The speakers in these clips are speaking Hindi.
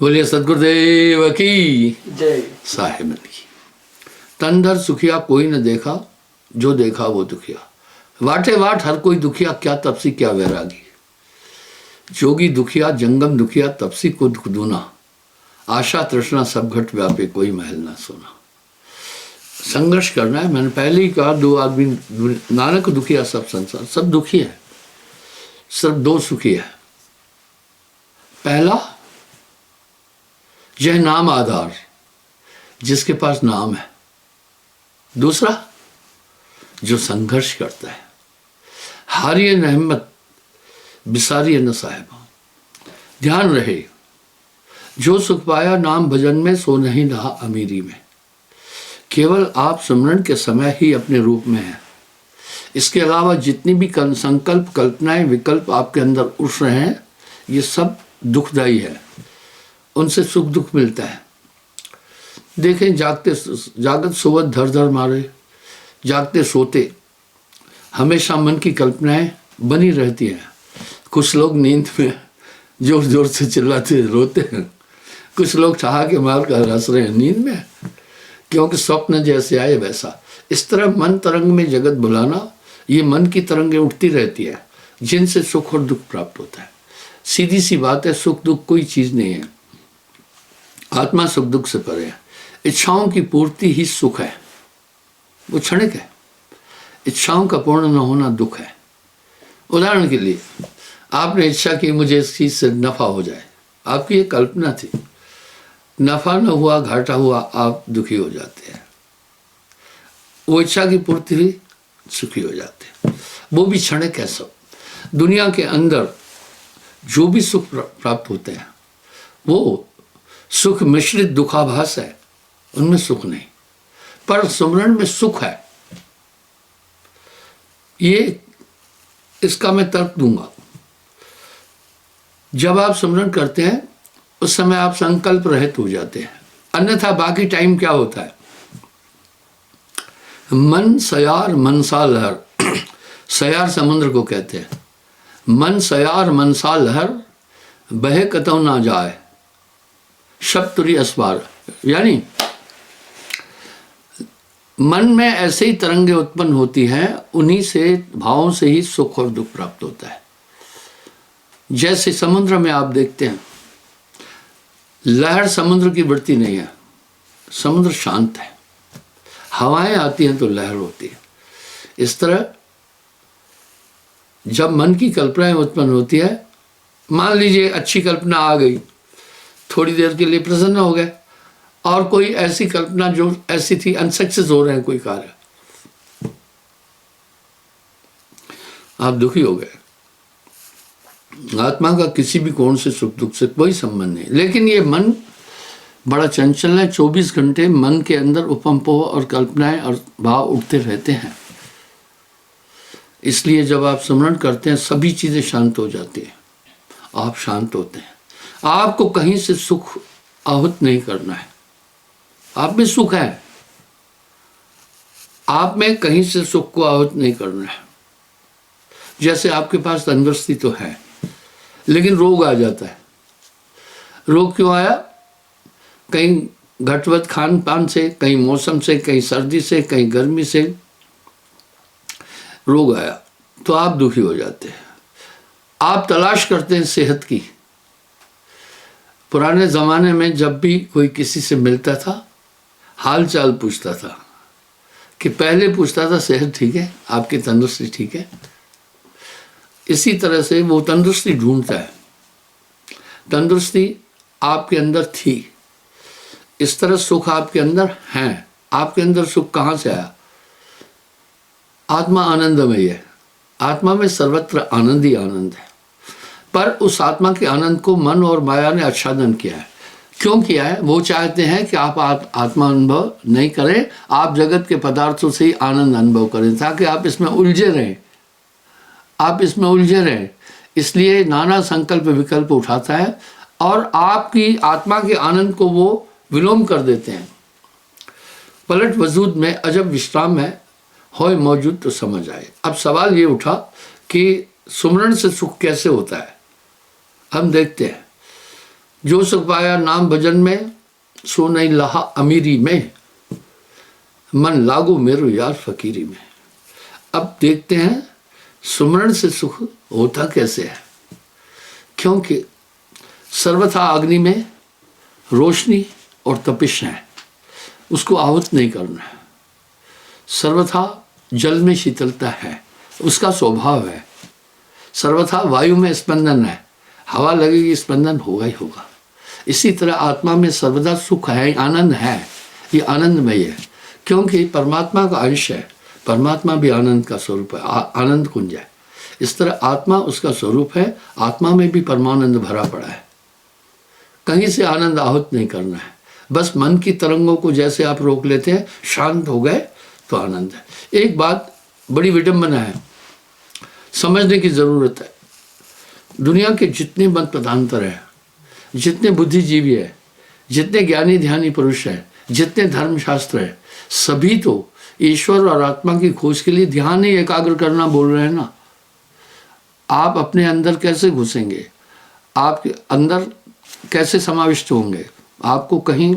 बोलिए सदगुरुदेव की जय। साहिब की। तन धर सुखिया कोई न देखा, जो देखा वो दुखिया। वाटे वाट हर कोई दुखिया, क्या तपसी क्या वैरागी। जोगी दुखिया जंगम दुखिया, तपसी को दुख दूना। आशा तृष्णा सब घट व्यापे, कोई महल ना सोना। संघर्ष करना है। मैंने पहले ही कहा, दो आदमी नानक दुखिया सब संसार, सब दुखी है, सब दो सुखी है। पहला यह नाम आधार, जिसके पास नाम है। दूसरा जो संघर्ष करता है, हारिए न हिम्मत बिसारिए न साहिबा। ध्यान रहे, जो सुख पाया नाम भजन में, सो नहीं रहा अमीरी में। केवल आप स्मरण के समय ही अपने रूप में है। इसके अलावा जितनी भी संकल्प कल्पनाएं विकल्प आपके अंदर उठ रहे हैं, ये सब दुखदायी है, उनसे सुख दुख मिलता है। देखें, जागत सोवत धर धर मारे, जागते सोते हमेशा मन की कल्पनाएं बनी रहती हैं। कुछ लोग नींद में जोर जोर से चिल्लाते रोते हैं, कुछ लोग ठहाके मार कर हंस रहे हैं नींद में, क्योंकि स्वप्न जैसे आए वैसा। इस तरह मन तरंग में जगत बुलाना, ये मन की तरंगें उठती रहती है, जिनसे सुख और दुख प्राप्त होता है। सीधी सी बात है, सुख दुख कोई चीज़ नहीं है। आत्मा सुख दुख से परे है। इच्छाओं की पूर्ति ही सुख है, वो क्षणिक है। इच्छाओं का पूर्ण न होना दुख है। उदाहरण के लिए, आपने इच्छा की मुझे इस चीज़ से नफ़ा हो जाए, आपकी ये कल्पना थी। नफ़ा न हुआ, घाटा हुआ, आप दुखी हो जाते हैं। वो इच्छा की पूर्ति हुई, सुखी हो जाते हैं। वो भी क्षणिक है। सब दुनिया के अंदर जो भी सुख प्राप्त होते हैं, वो सुख मिश्रित दुखाभास है, उनमें सुख नहीं। पर सुमरण में सुख है। ये इसका मैं तर्क दूंगा। जब आप सुमरण करते हैं, उस समय आप संकल्प रहित हो जाते हैं। अन्यथा बाकी टाइम क्या होता है? मन सयार मनसा लहर। सयार समुद्र को कहते हैं। मन सयार मनसा लहर, बहे कतौ ना जाए, शब्द तुरी अस्वार। यानी मन में ऐसे ही तरंगे उत्पन्न होती हैं, उन्हीं से भावों से ही सुख और दुख प्राप्त होता है। जैसे समुद्र में आप देखते हैं, लहर समुद्र की वृत्ति नहीं है, समुद्र शांत है। हवाएं आती हैं तो लहर होती है। इस तरह जब मन की कल्पनाएं उत्पन्न होती है, मान लीजिए अच्छी कल्पना आ गई, थोड़ी देर के लिए प्रसन्न हो गए, और कोई ऐसी कल्पना जो ऐसी थी अनसक्सेस हो रहे हैं कोई कार्य, आप दुखी हो गए। आत्मा का किसी भी कोण से सुख दुख से कोई संबंध नहीं। लेकिन ये मन बड़ा चंचल है। 24 घंटे मन के अंदर उपमपोह और कल्पनाएं और भाव उठते रहते हैं। इसलिए जब आप स्मरण करते हैं, सभी चीजें शांत हो जाती हैं, आप शांत होते हैं। आपको कहीं से सुख आहूत नहीं करना है। आप में सुख है, आप में कहीं से सुख को आहूत नहीं करना है। जैसे आपके पास तंदुरुस्ती तो है, लेकिन रोग आ जाता है। रोग क्यों आया? कहीं घटवत खान पान से, कहीं मौसम से, कहीं सर्दी से, कहीं गर्मी से रोग आया, तो आप दुखी हो जाते हैं। आप तलाश करते हैं सेहत की। पुराने ज़माने में जब भी कोई किसी से मिलता था, हाल चाल पूछता था, कि पहले पूछता था सेहत ठीक है, आपकी तंदुरुस्ती ठीक है। इसी तरह से वो तंदुरुस्ती ढूंढता है। तंदुरुस्ती आपके अंदर थी, इस तरह सुख आपके अंदर है। आपके अंदर सुख कहाँ से आया? आत्मा आनंदमय है। आत्मा में सर्वत्र आनंद ही आनंद है। पर उस आत्मा के आनंद को मन और माया ने आच्छादन किया है। क्यों किया है? वो चाहते हैं कि आप आत्मा अनुभव नहीं करें, आप जगत के पदार्थों से ही आनंद अनुभव करें, ताकि आप इसमें उलझे रहें, आप इसमें उलझे रहें। इसलिए नाना संकल्प विकल्प उठाता है और आपकी आत्मा के आनंद को वो विलोम कर देते हैं। पलट वजूद में अजब विश्राम है, होए मौजूद तो समझ आए। अब सवाल ये उठा कि सुमरण से सुख कैसे होता है। हम देखते हैं, जो सुख पाया नाम भजन में, सो नहीं लहा अमीरी में, मन लागू मेरो यार फकीरी में। अब देखते हैं सुमरण से सुख होता कैसे है। क्योंकि सर्वथा अग्नि में रोशनी और तपिश है, उसको आहुत नहीं करना है। सर्वथा जल में शीतलता है, उसका स्वभाव है। सर्वथा वायु में स्पंदन है, हवा लगेगी स्पंदन होगा ही होगा। इसी तरह आत्मा में सर्वदा सुख है, आनंद है, ये आनंदमय है क्योंकि परमात्मा का अंश है। परमात्मा भी आनंद का स्वरूप है, आनंद कुंज है। इस तरह आत्मा उसका स्वरूप है, आत्मा में भी परमानंद भरा पड़ा है। कहीं से आनंद आहूत नहीं करना है, बस मन की तरंगों को जैसे आप रोक लेते हैं, शांत हो गए तो आनंद है। एक बात बड़ी विडंबना है, समझने की जरूरत है। दुनिया के जितने मत मतांतर हैं, जितने बुद्धिजीवी है, जितने ज्ञानी ध्यानी पुरुष हैं, जितने धर्मशास्त्र है, सभी तो ईश्वर और आत्मा की खोज के लिए ध्यान ही एकाग्र करना बोल रहे हैं ना। आप अपने अंदर कैसे घुसेंगे, आपके अंदर कैसे समाविष्ट होंगे, आपको कहीं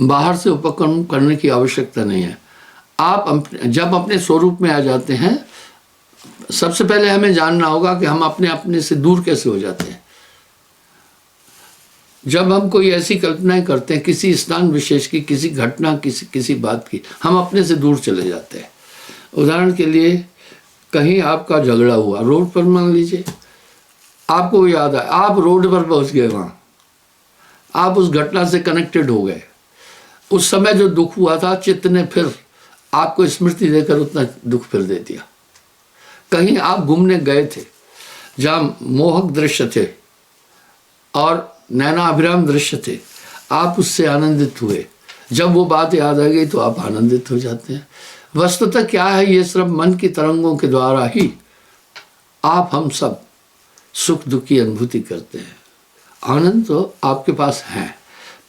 बाहर से उपक्रम करने की आवश्यकता नहीं है। आप जब अपने स्वरूप में आ जाते हैं, सबसे पहले हमें जानना होगा कि हम अपने से दूर कैसे हो जाते हैं। जब हम कोई ऐसी कल्पनाएं करते हैं किसी स्थान विशेष की, किसी घटना, किसी बात की, हम अपने से दूर चले जाते हैं। उदाहरण के लिए कहीं आपका झगड़ा हुआ रोड पर, मान लीजिए आपको याद है, आप रोड पर पहुंच गए, वहां आप उस घटना से कनेक्टेड हो गए। उस समय जो दुख हुआ था, चित्त ने फिर आपको स्मृति देकर उतना दुख फिर दे दिया। कहीं आप घूमने गए थे जहां मोहक दृश्य थे और नैनाभिराम दृश्य थे, आप उससे आनंदित हुए। जब वो बात याद आ गई तो आप आनंदित हो जाते हैं। वस्तुतः क्या है, ये सिर्फ मन की तरंगों के द्वारा ही आप हम सब सुख दुख की अनुभूति करते हैं। आनंद तो आपके पास है,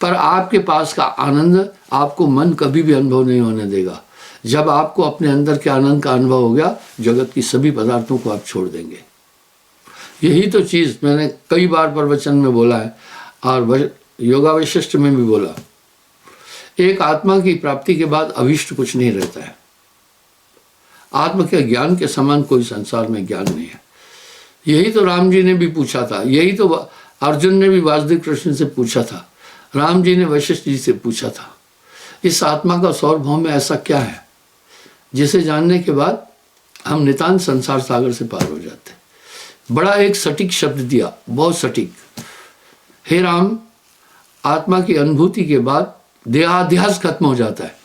पर आपके पास का आनंद आपको मन कभी भी अनुभव नहीं होने देगा। जब आपको अपने अंदर के आनंद का अनुभव हो गया, जगत की सभी पदार्थों को आप छोड़ देंगे। यही तो चीज़ मैंने कई बार प्रवचन में बोला है और योगा वशिष्ठ में भी बोला। एक आत्मा की प्राप्ति के बाद अभिष्ट कुछ नहीं रहता है। आत्म के ज्ञान के समान कोई संसार में ज्ञान नहीं है। यही तो राम जी ने भी पूछा था, यही तो अर्जुन ने भी वासुदेव कृष्ण से पूछा था, राम जी ने वशिष्ठ जी से पूछा था। इस आत्मा का सार्वभौम में ऐसा क्या है जिसे जानने के बाद हम नितांत संसार सागर से पार हो जाते हैं। बड़ा एक सटीक शब्द दिया, बहुत सटीक। हे राम, आत्मा की अनुभूति के बाद देहाध्यास खत्म हो जाता है।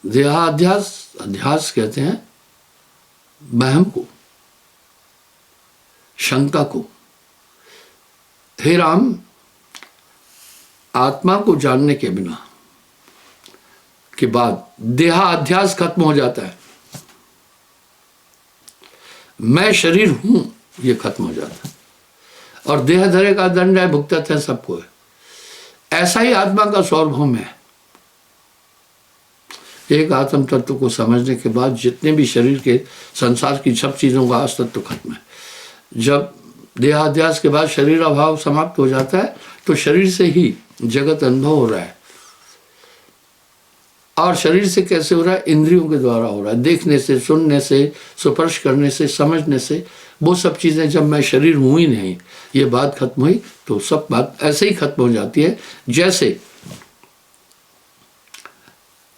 देहाध्यास, अध्यास कहते हैं वहम को, शंका को। हे राम, आत्मा को जानने के बिना के बाद देहाध्यास खत्म हो जाता है। मैं शरीर हूं, ये खत्म हो जाता है और देह धरे का दंड है, भुगतत है सबको है। ऐसा ही आत्मा का सार्वभौम है। एक आत्म तत्व को समझने के बाद जितने भी शरीर के संसार की सब चीजों का अस्तित्व खत्म है। जब देहाध्यास के बाद शरीर अभाव समाप्त हो जाता है तो शरीर से ही जगत अनुभव हो रहा है। और शरीर से कैसे हो रहा है? इंद्रियों के द्वारा हो रहा है, देखने से, सुनने से, स्पर्श करने से, समझने से। वो सब चीज़ें जब मैं शरीर हूँ ही नहीं, ये बात खत्म हुई तो सब बात ऐसे ही खत्म हो जाती है। जैसे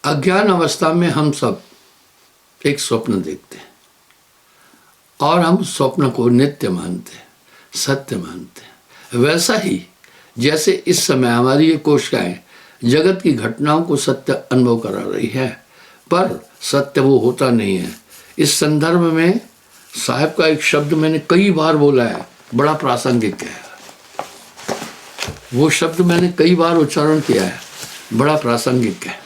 अज्ञान अवस्था में हम सब एक स्वप्न देखते हैं और हम स्वप्न को नित्य मानते हैं, सत्य मानते हैं। वैसा ही जैसे इस समय हमारी ये कोशिकाएं जगत की घटनाओं को सत्य अनुभव करा रही है, पर सत्य वो होता नहीं है। इस संदर्भ में साहब का एक शब्द मैंने कई बार बोला है, बड़ा प्रासंगिक है। वो शब्द मैंने कई बार उच्चारण किया है, बड़ा प्रासंगिक है।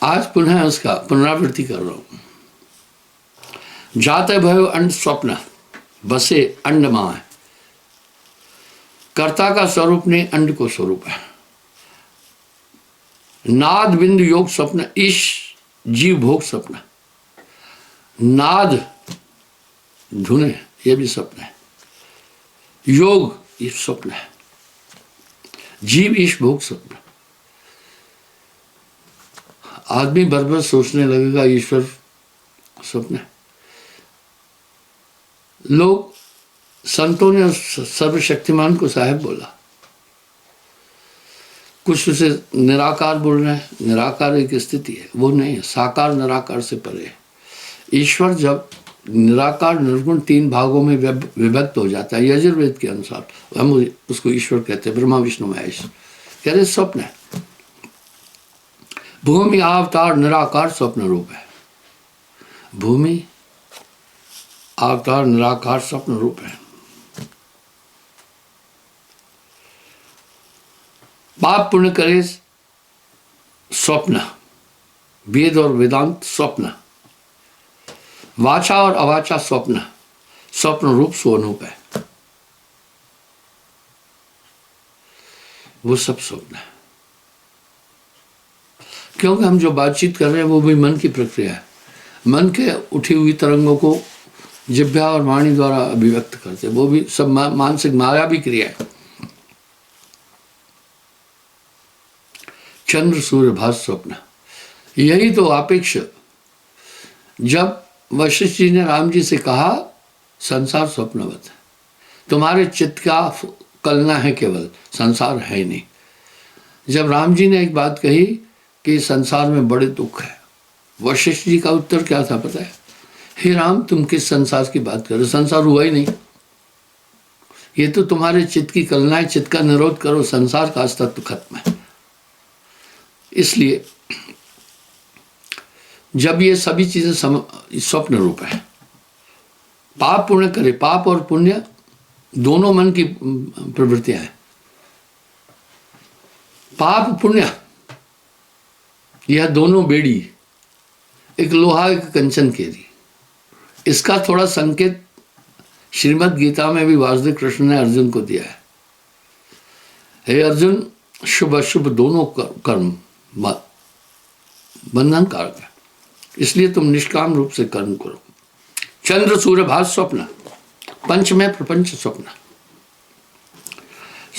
आज पुनः उसका पुनरावृत्ति कर रहा हूँ। जाते भयो अंड स्वप्न, बसे अंड मां। कर्ता का स्वरूप नहीं, अंड को स्वरूप है। नाद बिंदु योग स्वप्न, ईश जीव भोग स्वप्न। नाद धुने, ये भी स्वप्न है। योग ये स्वप्न है। जीव ईश भोग स्वप्न। आदमी बरबर सोचने लगेगा ईश्वर स्वप्न है। लोग संतों ने सर्वशक्तिमान को साहेब बोला, कुछ उसे निराकार बोल रहे हैं। निराकार एक स्थिति है, वो नहीं है। साकार निराकार से परे है। ईश्वर जब निराकार निर्गुण तीन भागों में विभक्त हो जाता है यजुर्वेद के अनुसार, हम उसको ईश्वर कहते हैं, ब्रह्मा विष्णु महेश। कह रहे स्वप्न है। भूमि अवतार निराकार स्वप्न रूप है। भूमि अवतार निराकार स्वप्न रूप है। पाप पुण्य करे स्वप्न, वेद और वेदांत स्वप्न, वाचा और अवाचा स्वप्न, स्वप्न रूप स्वरूप है। वो सब स्वप्न है। क्योंकि हम जो बातचीत कर रहे हैं वो भी मन की प्रक्रिया है। मन के उठी हुई तरंगों को जिह्वा और वाणी द्वारा अभिव्यक्त करते, वो भी सब मानसिक माया भी क्रिया है। चंद्र सूर्य भास स्वप्न, यही तो अपेक्ष। जब वशिष्ठ जी ने राम जी से कहा संसार स्वप्नवत है, तुम्हारे चित्त का कलना है, केवल संसार है ही नहीं। जब राम जी ने एक बात कही कि संसार में बड़े दुख है, वशिष्ठ जी का उत्तर क्या था पता है? हे राम, तुम किस संसार की बात कर रहे हो? संसार हुआ ही नहीं। ये तो तुम्हारे चित्त की कलना है, चित्त का निरोध करो, संसार का अस्तित्व खत्म है। इसलिए जब ये सभी चीजें स्वप्न रूप है। पाप पुण्य करे, पाप और पुण्य दोनों मन की प्रवृत्तियां हैं। पाप पुण्य यह दोनों बेड़ी, एक लोहा एक कंचन केरी। इसका थोड़ा संकेत श्रीमद् गीता में भी वासुदेव कृष्ण ने अर्जुन को दिया है। हे अर्जुन, शुभ अशुभ दोनों कर्म बंधन कारक है, इसलिए तुम निष्काम रूप से कर्म करो। चंद्र सूर्य भास स्वप्न, पंचमय प्रपंच स्वप्न।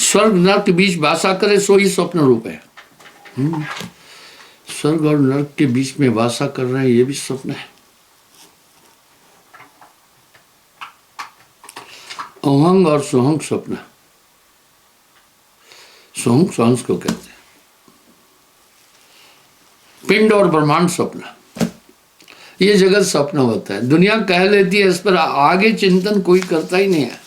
स्वर्ग नरक के बीच वासा करे सो ही स्वप्न रूप है। स्वर्ग और नरक के बीच में वासा कर रहे हैं, ये भी स्वप्न है। अहंग और सोहंग स्वप्न। सोहंग सांस को कहते हैं। पिंड और ब्रह्मांड स्वप्न, ये जगत स्वप्न होता है। दुनिया कह लेती है, इस पर आगे चिंतन कोई करता ही नहीं है।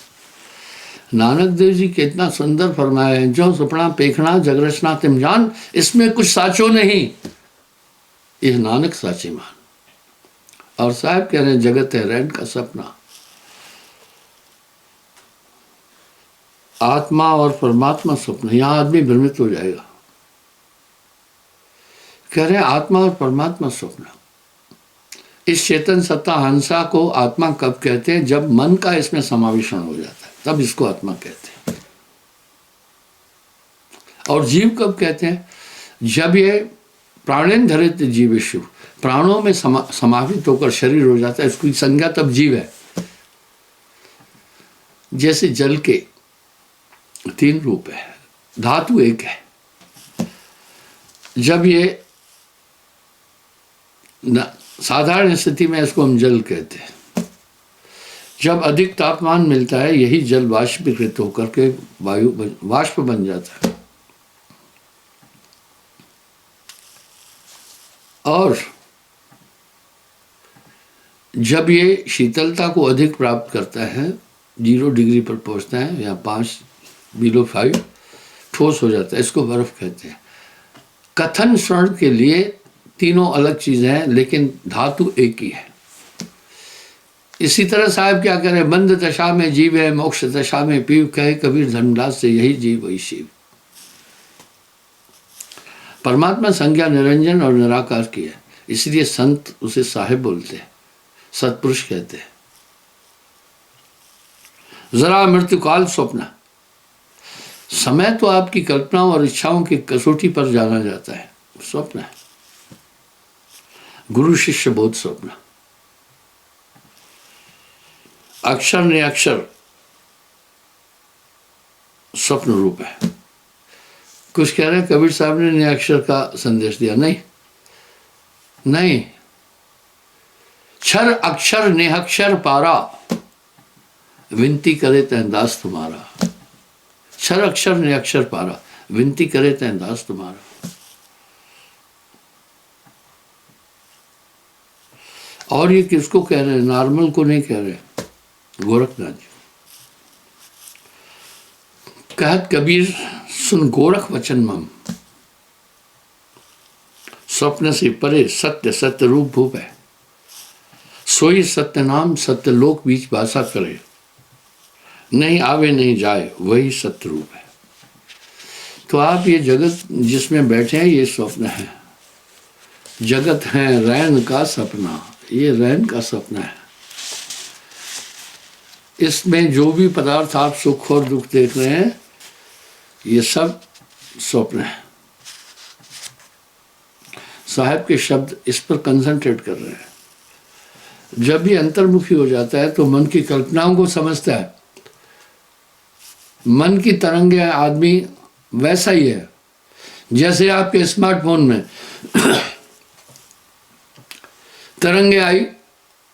नानक देव जी कितना सुंदर फरमाया है, जो सुपना पेखना जगरचना तिम जान, इसमें कुछ साचो नहीं, यह नानक साचे मान। और साहब कह रहे हैं जगत है रैन का सपना। आत्मा और परमात्मा स्वप्न, यहां आदमी भ्रमित हो जाएगा। कह रहे हैं आत्मा और परमात्मा स्वप्न। इस चेतन सत्ता हंसा को आत्मा कब कहते हैं? जब मन का इसमें समावेशन हो जाता है, तब इसको आत्मा कहते हैं। और जीव कब कहते हैं? जब ये प्राणेन धरित जीवेषु, प्राणों में समाहित होकर शरीर हो जाता है, इसकी संज्ञा तब जीव है। जैसे जल के तीन रूप है, धातु एक है। जब ये साधारण स्थिति में इसको हम जल कहते हैं। जब अधिक तापमान मिलता है, यही जल वाष्पीकृत होकर के वाष्प बन जाता है। और जब ये शीतलता को अधिक प्राप्त करता है, 0 डिग्री पर पहुंचता है या 5 बिलो 5, ठोस हो जाता है, इसको बर्फ कहते हैं। कथन स्वर्ण के लिए तीनों अलग चीजें हैं, लेकिन धातु एक ही है। इसी तरह साहब क्या कह रहे हैं? बंद दशा में जीव है, मोक्ष दशा में पीव, कहे कबीर धनराज से यही जीव वही शिव। परमात्मा संज्ञा निरंजन और निराकार की है, इसलिए संत उसे साहेब बोलते हैं, सत्पुरुष कहते हैं। जरा मृत्युकाल स्वप्न, समय तो आपकी कल्पनाओं और इच्छाओं की कसौटी पर जाना जाता है, स्वप्न है। गुरु शिष्य बोध स्वप्न। अक्षर ने अक्षर स्वप्न रूप है। कुछ कह रहे हैं कबीर साहब ने निरक्षर का संदेश दिया, नहीं नहीं, क्षर अक्षर निहक्षर पारा, विनती करे तह दास तुम्हारा। क्षर अक्षर निहक्षर पारा, विनती करे तह दास तुम्हारा। और ये किसको कह रहे हैं? नॉर्मल को नहीं कह रहे, गोरखनाथ जी। कहत कबीर सुन गोरख वचन मम, स्वप्न से परे सत्य सत्य रूप भूप है, सोई सत्य नाम सत्य लोक बीच भाषा करे, नहीं आवे नहीं जाए वही सत्य रूप है। तो आप ये जगत जिसमें बैठे हैं ये स्वप्न है, जगत है रैन का सपना, ये रैन का सपना है। इसमें जो भी पदार्थ आप सुख और दुख देख रहे हैं ये सब स्वप्न है। साहब के शब्द इस पर कंसंट्रेट कर रहे हैं। जब भी अंतर्मुखी हो जाता है तो मन की कल्पनाओं को समझता है। मन की तरंगे आदमी वैसा ही है जैसे आपके स्मार्टफोन में तरंगे आई,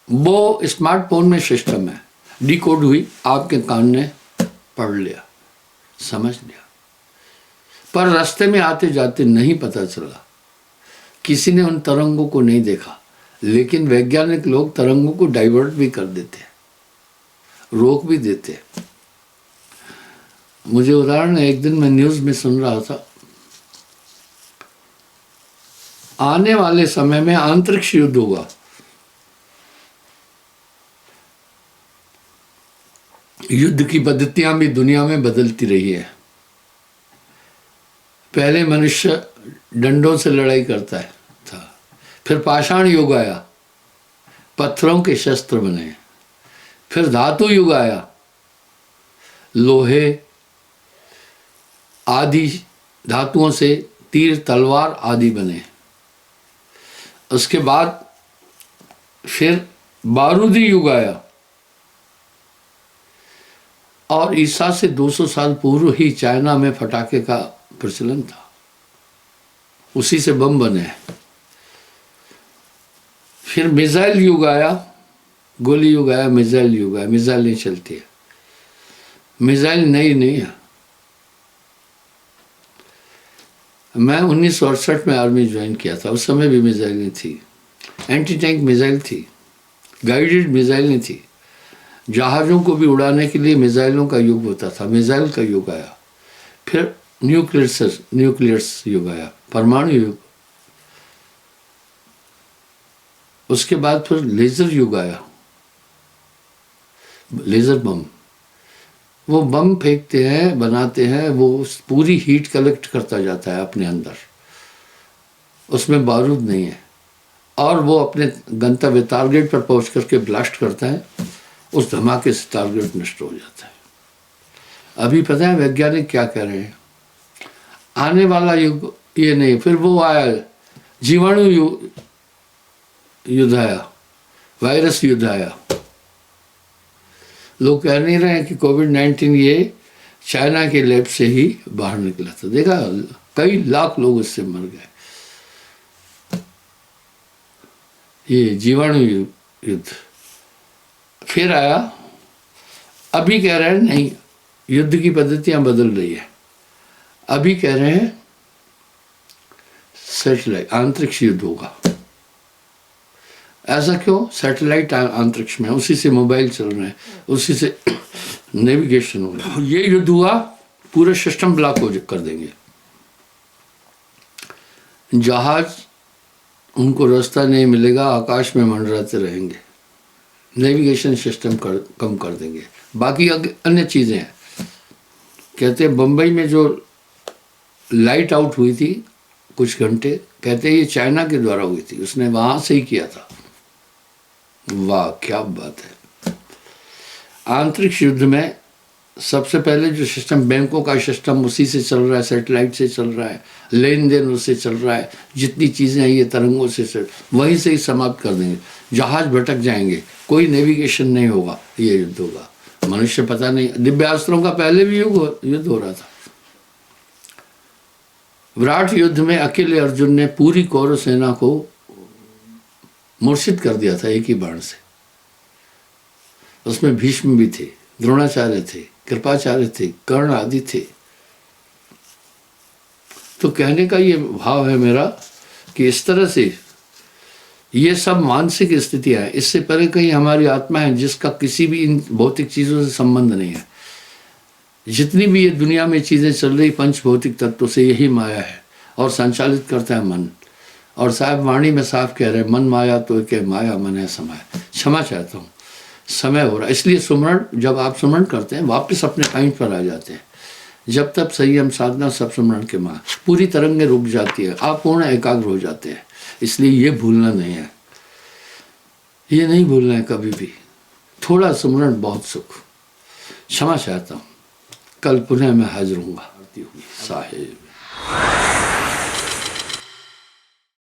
वो स्मार्टफोन में सिस्टम है, डिकोड हुई, आपके कान ने पढ़ लिया, समझ लिया, पर रास्ते में आते जाते नहीं पता चला, किसी ने उन तरंगों को नहीं देखा। लेकिन वैज्ञानिक लोग तरंगों को डाइवर्ट भी कर देते हैं, रोक भी देते हैं। मुझे उदाहरण, एक दिन मैं न्यूज़ में सुन रहा था, आने वाले समय में अंतरिक्ष युद्ध होगा। युद्ध की पद्धतियां भी दुनिया में बदलती रही है। पहले मनुष्य डंडों से लड़ाई करता था, फिर पाषाण युग आया, पत्थरों के शस्त्र बने, फिर धातु युग आया, लोहे आदि धातुओं से तीर तलवार आदि बने। उसके बाद फिर बारूदी युग आया, और ईसा से 200 साल पूर्व ही चाइना में फटाके का प्रचलन था, उसी से बम बने। फिर मिसाइल युग आया, गोली युग आया, मिसाइल युग आया। मिसाइल नहीं चलती है, मिसाइल नई नहीं है। मैं 1968 में आर्मी ज्वाइन किया था, उस समय भी मिसाइल नहीं थी, एंटी टैंक मिसाइल थी, गाइडेड मिसाइल नहीं थी। जहाज़ों को भी उड़ाने के लिए मिसाइलों का युग होता था, मिसाइल का युग आया। फिर न्यूक्लियर्स युग आया, परमाणु युग। उसके बाद फिर लेज़र युग आया, लेज़र बम। वो बम फेंकते हैं, बनाते हैं, वो पूरी हीट कलेक्ट करता जाता है अपने अंदर, उसमें बारूद नहीं है, और वो अपने गंतव्य टारगेट पर पहुंच करके ब्लास्ट करता है, उस धमाके से टारगेट नष्ट हो जाता है। अभी पता है वैज्ञानिक क्या कह रहे हैं? आने वाला युग ये नहीं, फिर वो आया जीवाणु युद्ध आया, वायरस युद्ध आया। लोग कह नहीं रहे हैं कि कोविड-19 ये चाइना के लैब से ही बाहर निकला था, देखा कई लाख लोग उससे मर गए। ये जीवाणु युद्ध फिर आया। अभी कह रहे हैं नहीं, युद्ध की पद्धतियां बदल रही है। अभी कह रहे हैं सैटेलाइट अंतरिक्ष युद्ध होगा। ऐसा क्यों? सैटेलाइट अंतरिक्ष में, उसी से मोबाइल चल रहे हैं, उसी से नेविगेशन हो रहा है। ये युद्ध हुआ, पूरे सिस्टम ब्लॉक हो कर देंगे। जहाज उनको रास्ता नहीं मिलेगा, आकाश में मंडराते रहेंगे, नेविगेशन सिस्टम कम कर देंगे। बाकी अन्य चीज़ें हैं। कहते हैं बम्बई में जो लाइट आउट हुई थी कुछ घंटे, कहते हैं ये चाइना के द्वारा हुई थी, उसने वहाँ से ही किया था। वाह क्या बात है। अंतरिक्ष युद्ध में सबसे पहले जो सिस्टम, बैंकों का सिस्टम उसी से चल रहा है, सैटेलाइट से चल रहा है, लेन देन उससे चल रहा है, जितनी चीज़ें हैं ये तरंगों से वहीं से ही समाप्त कर देंगे। जहाज भटक जाएंगे, कोई नेविगेशन नहीं होगा, ये युद्ध होगा। मनुष्य पता नहीं, दिव्यास्त्रों का पहले भी युद्ध हो रहा था। विराट युद्ध में अकेले अर्जुन ने पूरी कौरव सेना को मूर्छित कर दिया था एक ही बाण से। उसमें भीष्म भी थे, द्रोणाचार्य थे, कृपाचार्य थे, कर्ण आदि थे। तो कहने का ये भाव है मेरा कि इस तरह से ये सब मानसिक स्थितियां हैं, इससे परे कहीं हमारी आत्मा है जिसका किसी भी इन भौतिक चीज़ों से संबंध नहीं है। जितनी भी ये दुनिया में चीज़ें चल रही पंच भौतिक तत्व से यही माया है और संचालित करता है मन। और साहब वाणी में साफ कह रहे हैं, मन माया तो क्या माया मन है समय। क्षमा चाहता हूँ, समय हो रहा है। इसलिए सुमरण, जब आप सुमरण करते हैं वापस अपने पॉइंट पर आ जाते हैं। जब तक संयम साधना सब सुमरण के माँ पूरी तरंगें रुक जाती है, आप पूर्ण एकाग्र हो जाते हैं। इसलिए ये भूलना नहीं है, ये नहीं भूलना है कभी भी। थोड़ा सुमरण बहुत सुख। क्षमा चाहता हूँ, कल पुनः मैं हाजिर हूँगा। साहिब।